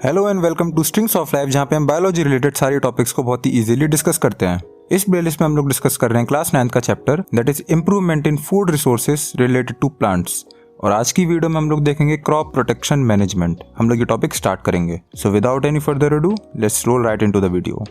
Hello and welcome two strings of life, जहाँ पे हम बायोलॉजी रिलेटेड सारे टॉपिक्स को बहुत ही इजीली डिस्कस करते हैं। इस प्लेलिस्ट में हम लोग डिस्कस कर रहे हैं क्लास 9 का chapter that is improvement in food resources related to plants. और आज की वीडियो में हम लोग देखेंगे क्रॉप प्रोटेक्शन मैनेजमेंट। हम लोग ये टॉपिक स्टार्ट करेंगे। So without any further ado let's roll right into the video.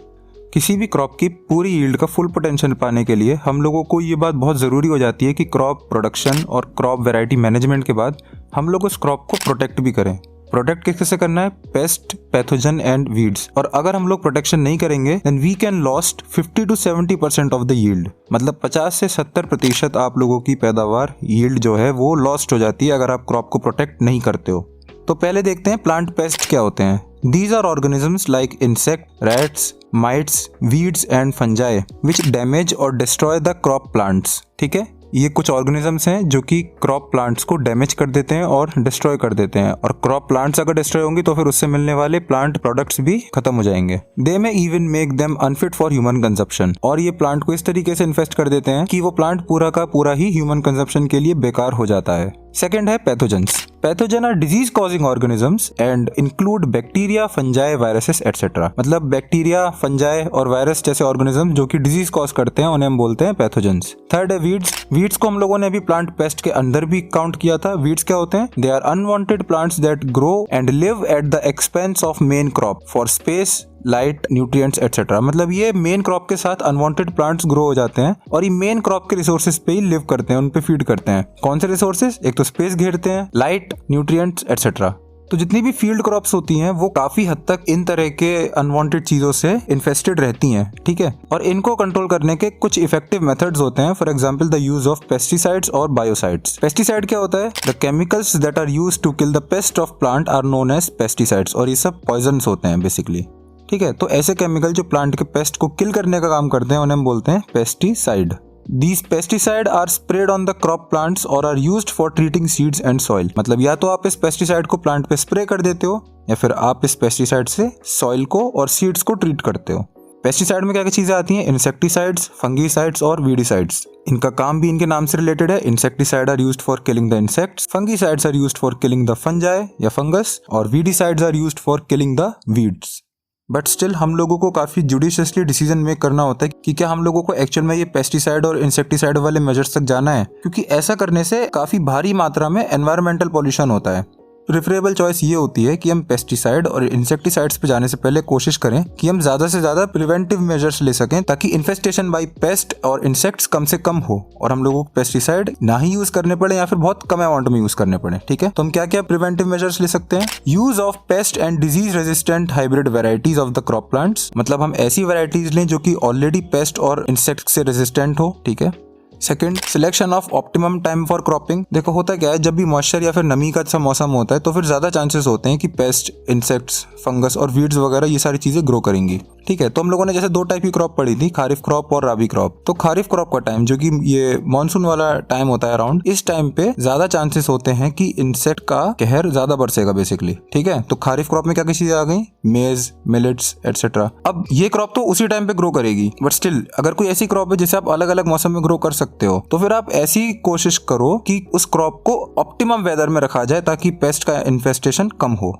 किसी भी क्रॉप की पूरी यील्ड का फुल पोटेंशियल पाने के लिए हम लोगों को ये बात बहुत ज़रूरी हो जाती है कि क्रॉप प्रोडक्शन और क्रॉप वैरायटी मैनेजमेंट के बाद हम लोग उस क्रॉप को प्रोटेक्ट भी करें। प्रोटेक्ट किससे करना है? Pest, pathogen and weeds. और अगर हम लोग प्रोटेक्शन नहीं करेंगे then we can lost 50 to 70% of the yield. मतलब 50 से 70% आप लोगों की पैदावार यील्ड जो है वो लॉस्ट हो जाती है अगर आप क्रॉप को प्रोटेक्ट नहीं करते हो। तो पहले देखते हैं प्लांट पेस्ट क्या होते हैं। These are organisms like insect, rats, mites, weeds and fungi which damage or destroy the crop plants। ठीक है, ये कुछ ऑर्गेनिजम्स हैं जो कि क्रॉप प्लांट्स को डैमेज कर देते हैं और डिस्ट्रॉय कर देते हैं। और क्रॉप प्लांट्स अगर डिस्ट्रॉय होंगी तो फिर उससे मिलने वाले प्लांट प्रोडक्ट्स भी खत्म हो जाएंगे। दे में even make them unfit for human consumption. और ये प्लांट को इस तरीके से इन्फेस्ट कर देते हैं कि वो प्लांट पूरा का पूरा ही ह्यूमन कंजप्शन के लिए बेकार हो जाता है। सेकेंड है pathogens. Pathogen are disease causing organisms and include bacteria, fungi, viruses etcetera. मतलब बैक्टीरिया, फंजाई और वायरस जैसे ऑर्गेनिज्म जो कि डिजीज कॉज करते हैं उन्हें हम बोलते हैं पैथोजेंस। थर्ड है वीड्स। वीड्स को हम लोगों ने अभी प्लांट पेस्ट के अंदर भी काउंट किया था। वीड्स क्या होते हैं? They are unwanted plants that grow and live at the expense of main crop for space, light, nutrients etcetera. मतलब ये मेन क्रॉप के साथ अनवांटेड प्लांट्स ग्रो हो जाते हैं और ये मेन क्रॉप के रिसोर्सेज पे ही लिव करते हैं, उन पे फीड करते हैं। कौन से रिसोर्सेज? एक तो स्पेस घेरते हैं, लाइट, न्यूट्रिएंट्स एटसेट्रा। तो जितनी भी फील्ड क्रॉप्स होती हैं वो काफी हद तक इन तरह के अनवांटेड चीजों से इन्फेस्टेड रहती हैं। ठीक है, और इनको कंट्रोल करने के कुछ इफेक्टिव मेथड्स होते हैं। For example the use of pesticides और बायोसाइड्स। पेस्टिसाइड क्या होता है? The chemicals that are used to kill the pest of plant are known as pesticides. और ये सब पॉइजन्स होते हैं बेसिकली। ठीक है, तो ऐसे केमिकल जो प्लांट के पेस्ट को किल करने का काम करते हैं उन्हें हम बोलते हैं pesticide. These pesticide are sprayed on the crop plants or are used for treating seeds and soil। मतलब या तो आप इस पेस्टिसाइड को प्लांट पे स्प्रे कर देते हो या फिर आप इस पेस्टिसाइड से सॉइल को और सीड्स को ट्रीट करते हो। पेस्टिसाइड में क्या क्या चीजें आती हैं? इंसेक्टिसाइड्स, फंगीसाइड्स और वीडिसाइड्स। इनका काम भी इनके नाम से रिलेटेड है। Insecticide are used for killing the insects, fungicides are used for killing the fungi या फंगस, और weedicides are used for killing the weeds. But still हम लोगों को काफी जुडिशियसली डिसीजन मेक करना होता है कि क्या हम लोगों को एक्चुअल में ये पेस्टिसाइड और इंसेक्टिसाइड वाले मेजर्स तक जाना है, क्योंकि ऐसा करने से काफी भारी मात्रा में एनवायरमेंटल पॉल्यूशन होता है। प्रेफरेबल चॉइस ये होती है कि हम पेस्टिसाइड और इंसेक्टिसाइड्स पे जाने से पहले कोशिश करें कि हम ज्यादा से ज्यादा प्रिवेंटिव मेजर्स ले सकें ताकि इन्फेस्टेशन बाय पेस्ट और इंसेक्ट्स कम से कम हो और हम लोगों को पेस्टिसाइड ना ही यूज करने पड़े या फिर बहुत कम अमाउंट में यूज करने पड़े। ठीक है, तो हम क्या क्या प्रिवेंटिव मेजर्स ले सकते हैं? Use of paste and disease resistant hybrid varieties of the crop plants. मतलब हम ऐसी वेराइटीज लें जो कि ऑलरेडी पेस्ट और इंसेक्ट से रेजिस्टेंट हो। ठीक है। Second, selection of optimum time for cropping. देखो होता क्या है, जब भी मॉइस्चर या फिर नमी का अच्छा मौसम होता है तो फिर ज्यादा चांसेस होते हैं कि पेस्ट, इंसेक्ट्स, फंगस और वीड्स वगैरह ये सारी चीजें ग्रो करेंगी। ठीक है, तो हम लोगों ने जैसे दो टाइप की क्रॉप पढ़ी थी, खारिफ क्रॉप और राबी क्रॉप। तो खारिफ क्रॉप का टाइम जो कि ये मानसून वाला टाइम होता है अराउंड, इस टाइम पे ज्यादा चांसेस होते हैं कि इंसेक्ट का कहर ज्यादा बरसेगा बेसिकली। ठीक है, तो खारिफ क्रॉप में क्या क्या चीजें आ गई? मेज, मिलेट्स एटसेट्रा। अब ये क्रॉप तो उसी टाइम पे ग्रो करेगी, बट स्टिल अगर कोई ऐसी क्रॉप है जिसे आप अलग अलग मौसम में ग्रो कर सकते हो तो फिर आप ऐसी कोशिश करो कि उस क्रॉप को ऑप्टिमम वेदर में रखा जाए ताकि पेस्ट का इन्फेस्टेशन कम हो।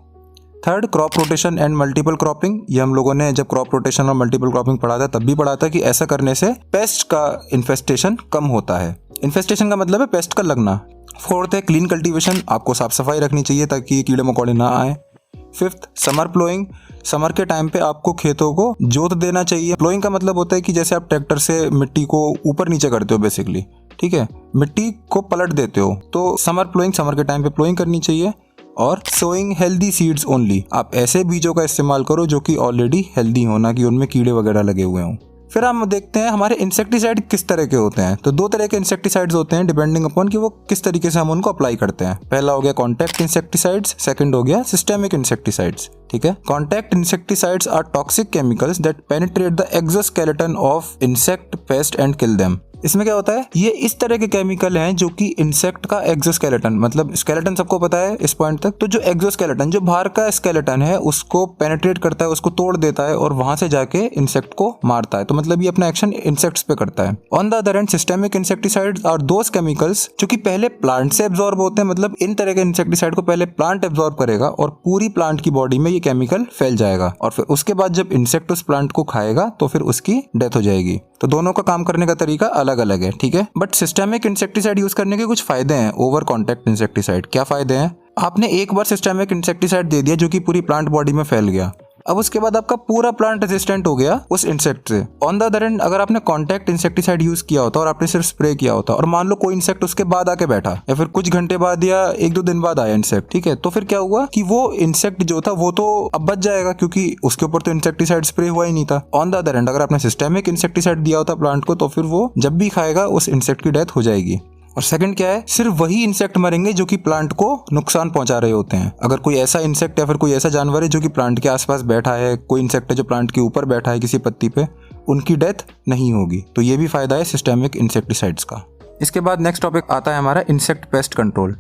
Third, crop rotation and multiple cropping. ये हम लोगों ने जब क्रॉप रोटेशन और मल्टीपल क्रॉपिंग पढ़ा था तब भी पढ़ा था कि ऐसा करने से पेस्ट का इन्फेस्टेशन कम होता है। इन्फेस्टेशन का मतलब है पेस्ट का लगना। फोर्थ है क्लीन कल्टीवेशन। आपको साफ सफाई रखनी चाहिए ताकि कीड़े मकोड़े ना आए। Fifth, summer ploughing. समर के टाइम पे आपको खेतों को जोत देना चाहिए। प्लोइंग का मतलब होता है कि जैसे आप ट्रैक्टर से मिट्टी को ऊपर नीचे करते हो बेसिकली। ठीक है, मिट्टी को पलट देते हो, तो समर प्लोइंग, समर के टाइम पे प्लोइंग करनी चाहिए। और सोइंग हेल्दी सीड्स ओनली। आप ऐसे बीजों का इस्तेमाल करो जो कि ऑलरेडी हेल्दी हो, ना कि उनमें कीड़े वगैरह लगे हुए हों। फिर हम देखते हैं हमारे इंसेक्टिसाइड किस तरह के होते हैं। तो दो तरह के इंसेक्टिसाइड्स होते हैं डिपेंडिंग अपॉन कि वो किस तरीके से हम उनको अप्लाई करते हैं। पहला हो गया कॉन्टैक्ट इंसेक्टिसाइड्स, सेकंड हो गया सिस्टेमिक इंसेक्टिसाइड्स। ठीक है, contact insecticides are toxic chemicals that penetrate the exoskeleton of insect, pest and kill them. इसमें क्या होता है, ये इस तरह के केमिकल हैं जो कि इंसेक्ट का एक्सोस्केलेटन, मतलब स्केलेटन सबको पता है इस पॉइंट तक, तो जो एक्सोस्केलेटन जो बाहर का स्केलेटन है उसको पेनिट्रेट करता है, उसको तोड़ देता है और वहां से जाके इंसेक्ट को मारता है। तो मतलब ये अपना एक्शन इंसेक्ट्स पे करता है। On the other end systemic insecticides are those chemicals जो कि पहले प्लांट से एब्जॉर्ब होते हैं, मतलब इन तरह के इंसेक्टिसाइड को पहले प्लांट एब्जॉर्ब करेगा और पूरी प्लांट की बॉडी में ये केमिकल फैल जाएगा और फिर उसके बाद जब इंसेक्ट उस प्लांट को खाएगा तो फिर उसकी डेथ हो जाएगी। तो दोनों का काम करने का तरीका अलग अलग है, ठीक है। बट सिस्टेमिक इंसेक्टिसाइड यूज करने के कुछ फायदे हैं ओवर कॉन्टैक्ट इंसेक्टिसाइड। क्या फायदे हैं? आपने एक बार सिस्टेमिक इंसेक्टिसाइड दे दिया जो कि पूरी प्लांट बॉडी में फैल गया, अब उसके बाद आपका पूरा प्लांट रेजिस्टेंट हो गया उस इंसेक्ट से। ऑन द अदर एंड अगर आपने कॉन्टैक्ट इंसेक्टिसाइड यूज किया होता और आपने सिर्फ स्प्रे किया होता और मान लो कोई इंसेक्ट उसके बाद आके बैठा या फिर कुछ घंटे बाद या 1-2 दिन बाद आया इंसेक्ट, ठीक है, तो फिर क्या हुआ कि वो इंसेक्ट जो था वो तो अब बच जाएगा क्योंकि उसके ऊपर तो इंसेक्टिसाइड स्प्रे हुआ ही नहीं था। ऑन द अदर एंड अगर आपने सिस्टेमिक इंसेक्टिसाइड दिया होता प्लांट को तो फिर वो जब भी खाएगा उस इंसेक्ट की डेथ हो जाएगी। और सेकंड क्या है, सिर्फ वही इंसेक्ट मरेंगे जो कि प्लांट को नुकसान पहुंचा रहे होते हैं। अगर कोई ऐसा इंसेक्ट या फिर कोई ऐसा जानवर है जो कि प्लांट के आसपास बैठा है, कोई इंसेक्ट है जो प्लांट के ऊपर बैठा है किसी पत्ती पे, उनकी डेथ नहीं होगी। तो ये भी फायदा है सिस्टेमिक इंसेक्टिसाइड्स का। इसके बाद नेक्स्ट टॉपिक आता है हमारा इंसेक्ट पेस्ट कंट्रोल।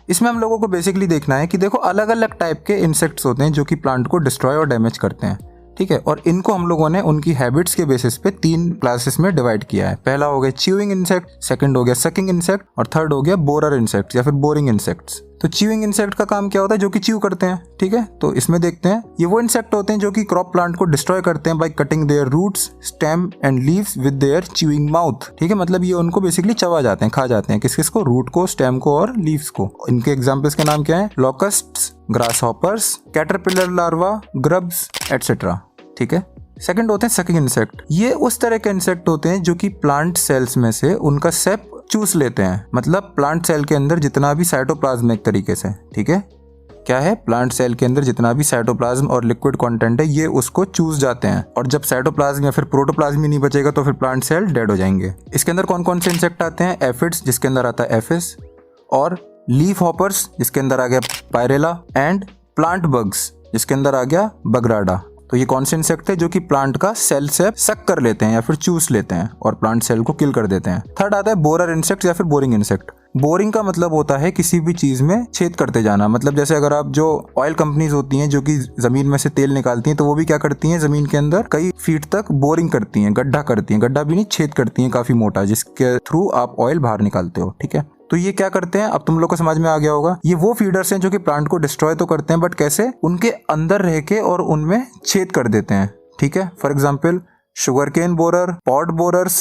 इसमें हम लोगों को बेसिकली देखना है कि देखो अलग अलग टाइप के इंसेक्ट्स होते हैं जो कि प्लांट को डिस्ट्रॉय और डैमेज करते हैं, ठीक है, और इनको हम लोगों ने उनकी हैबिट्स के बेसिस पे 3 क्लासेस में डिवाइड किया है। पहला हो गया च्यूइंग इंसेक्ट, सेकंड हो गया सकिंग इंसेक्ट और थर्ड हो गया बोरर इंसेक्ट्स या फिर बोरिंग इंसेक्ट्स। तो च्यूइंग इंसेक्ट का काम क्या होता है, जो कि च्यू करते हैं, ठीक है। तो इसमें देखते हैं ये वो इंसेक्ट होते हैं जो कि क्रॉप प्लांट को डिस्ट्रॉय करते हैं by cutting their roots, stem and leaves with their chewing mouth, ठीक है, मतलब ये उनको बेसिकली चबा जाते हैं, खा जाते हैं। किस किस को? रूट को, स्टेम को और लीव्स को। इनके एग्जांपल्स के नाम क्या है? Locusts, grasshoppers, caterpillar larva, grubs et cetera, ठीक है। सेकंड होते हैं सकिंग इंसेक्ट। ये उस तरह के इंसेक्ट होते हैं जो कि प्लांट सेल्स में से उनका सेप चूस लेते हैं, मतलब प्लांट सेल के अंदर जितना भी साइटोप्लाज्म एक तरीके से, ठीक है, क्या है, प्लांट सेल के अंदर जितना भी साइटोप्लाज्म और लिक्विड कंटेंट है ये उसको चूस जाते हैं और जब साइटोप्लाज्म या फिर प्रोटोप्लाज्म ही नहीं बचेगा तो फिर प्लांट सेल डेड हो जाएंगे। इसके अंदर कौन कौन से इंसेक्ट आते हैं? एफिड्स जिसके अंदर आता है एफिस, और लीफ हॉपर्स जिसके अंदर आ गया पायरेला, एंड प्लांट बग्स जिसके अंदर आ गया बगराडा। तो ये कौन से इंसेक्ट थे जो कि प्लांट का सेल से सक कर लेते हैं या फिर चूस लेते हैं और प्लांट सेल को किल कर देते हैं। थर्ड आता है बोरर इंसेक्ट या फिर बोरिंग इंसेक्ट। बोरिंग का मतलब होता है किसी भी चीज में छेद करते जाना, मतलब जैसे अगर आप जो ऑयल कंपनीज होती हैं जो कि जमीन में से तेल निकालती हैं तो वो भी क्या करती हैं, जमीन के अंदर कई फीट तक बोरिंग करती हैं, गड्ढा करती हैं, गड्ढा भी नहीं छेद करती हैं काफी मोटा, जिसके थ्रू आप ऑयल बाहर निकालते हो, ठीक है। तो ये क्या करते हैं, अब तुम लोग को समझ में आ गया होगा, ये वो फीडर्स हैं जो कि प्लांट को डिस्ट्रॉय तो करते हैं बट कैसे, उनके अंदर रह के और उनमें छेद कर देते हैं, ठीक है। For example sugar cane borer, pod borers,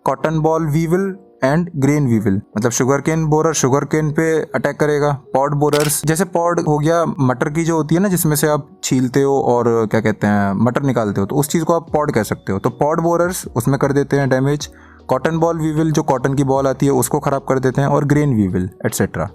cotton boll weevil and grain weevil. मतलब sugar cane borer sugar cane पे अटैक करेगा, पॉड बोरर्स जैसे पॉड हो गया मटर की जो होती है ना जिसमें से आप छीलते हो और क्या कहते हैं मटर निकालते हो, तो उस चीज को आप पॉड कह सकते हो। तो पॉड बोरर्स उसमें कर देते हैं डैमेज, कॉटन बॉल वीविल जो कॉटन की बॉल आती है उसको खराब कर देते हैं, और ग्रेन वीविल एटसेट्रा,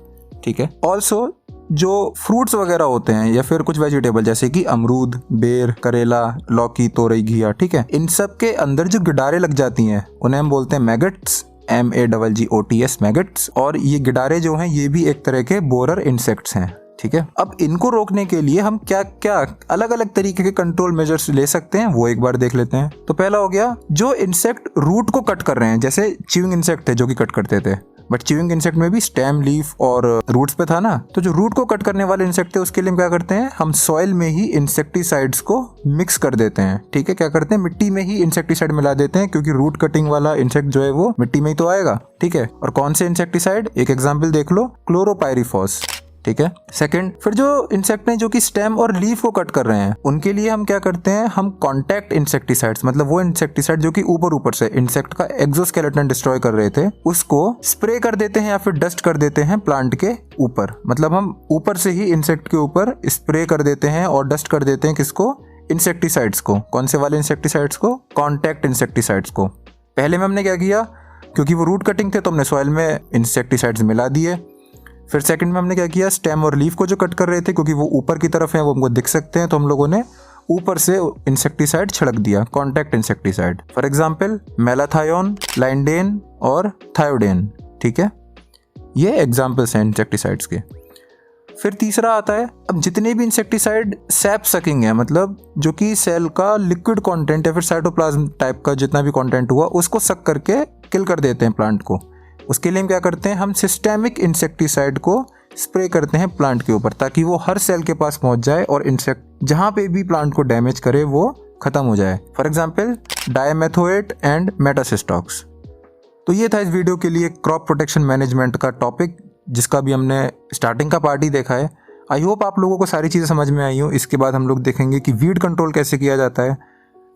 ठीक है। ऑल्सो जो फ्रूट्स वगैरह होते हैं या फिर कुछ वेजिटेबल जैसे कि अमरूद, बेर, करेला, लौकी, तोरई, घिया, ठीक है, इन सब के अंदर जो गिडारे लग जाती हैं उन्हें हम बोलते हैं मैगट्स, MAGGOTS मैगट्स। और ये गिडारे जो हैं ये भी एक तरह के बोरर इंसेक्ट्स हैं, ठीक है। अब इनको रोकने के लिए हम क्या क्या अलग अलग तरीके के कंट्रोल मेजर्स ले सकते हैं वो एक बार देख लेते हैं। तो पहला हो गया जो इंसेक्ट रूट को कट कर रहे हैं, जैसे च्यूइंग इंसेक्ट थे जो कि कट करते थे, बट च्यूइंग इंसेक्ट में भी स्टेम, लीफ और रूट्स पे था ना, तो जो रूट को कट करने वाले इंसेक्ट थे उसके लिए हम क्या करते हैं, हम सॉइल में ही इंसेक्टिसाइड्स को मिक्स कर देते हैं, ठीक है। क्या करते हैं, मिट्टी में ही इंसेक्टिसाइड मिला देते हैं क्योंकि रूट कटिंग वाला इंसेक्ट जो है वो मिट्टी में ही तो आएगा, ठीक है। और कौन से इंसेक्टिसाइड, एक एग्जाम्पल देख लो, क्लोरोपाइरिफॉस, ठीक है। सेकंड, फिर जो इंसेक्ट ने जो कि स्टेम और लीफ को कट कर रहे हैं उनके लिए हम क्या करते हैं, हम कॉन्टैक्ट इंसेक्टिसाइड्स, मतलब वो इंसेक्टिसाइड जो कि ऊपर से इंसेक्ट का एक्सोस्केलेटन डिस्ट्रॉय कर रहे थे उसको स्प्रे कर देते हैं या फिर डस्ट कर देते हैं प्लांट के ऊपर। मतलब हम ऊपर से ही इंसेक्ट के ऊपर स्प्रे कर देते हैं और डस्ट कर देते हैं किसको, इंसेक्टिसाइड्स को। कौन से वाले इंसेक्टिसाइड्स को, कॉन्टैक्ट इंसेक्टिसाइड्स को। पहले में हमने क्या किया, क्योंकि वो रूट कटिंग थे तो हमने सॉइल में इंसेक्टिसाइड्स मिला दिए। फिर सेकंड में हमने क्या किया, स्टेम और लीफ को जो कट कर रहे थे क्योंकि वो ऊपर की तरफ है वो हमको दिख सकते हैं, तो हम लोगों ने ऊपर से इंसेक्टिसाइड छिड़क दिया, कॉन्टैक्ट इंसेक्टिसाइड। फॉर एग्जांपल मेलाथायोन, लाइंडेन और थायोडेन, ठीक है, ये एग्जांपल्स हैं इंसेक्टिसाइड्स के। फिर तीसरा आता है, अब जितने भी इंसेक्टिसाइड सैप सकिंग है, मतलब जो कि सेल का लिक्विड कंटेंट या फिर साइटोप्लाज्म टाइप का जितना भी कंटेंट हुआ उसको सक करके किल कर देते हैं प्लांट को। उसके लिए हम क्या करते हैं, हम सिस्टेमिक इंसेक्टिसाइड को स्प्रे करते हैं प्लांट के ऊपर ताकि वो हर सेल के पास पहुंच जाए और इंसेक्ट जहाँ पे भी प्लांट को डैमेज करे वो खत्म हो जाए। For example dimethoate and Metasystox. तो ये था इस वीडियो के लिए क्रॉप प्रोटेक्शन मैनेजमेंट का टॉपिक, जिसका भी हमने स्टार्टिंग का पार्ट ही देखा है। आई होप आप लोगों को सारी चीज़ें समझ में आई हो। इसके बाद हम लोग देखेंगे कि वीड कंट्रोल कैसे किया जाता है।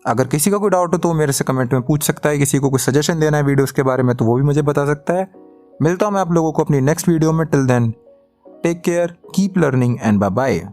अगर किसी का कोई डाउट हो तो मेरे से कमेंट में पूछ सकता है, किसी को कोई सजेशन देना है वीडियोस के बारे में तो वो भी मुझे बता सकता है। मिलता हूँ मैं आप लोगों को अपनी नेक्स्ट वीडियो में। Till then take care, keep learning and bye bye.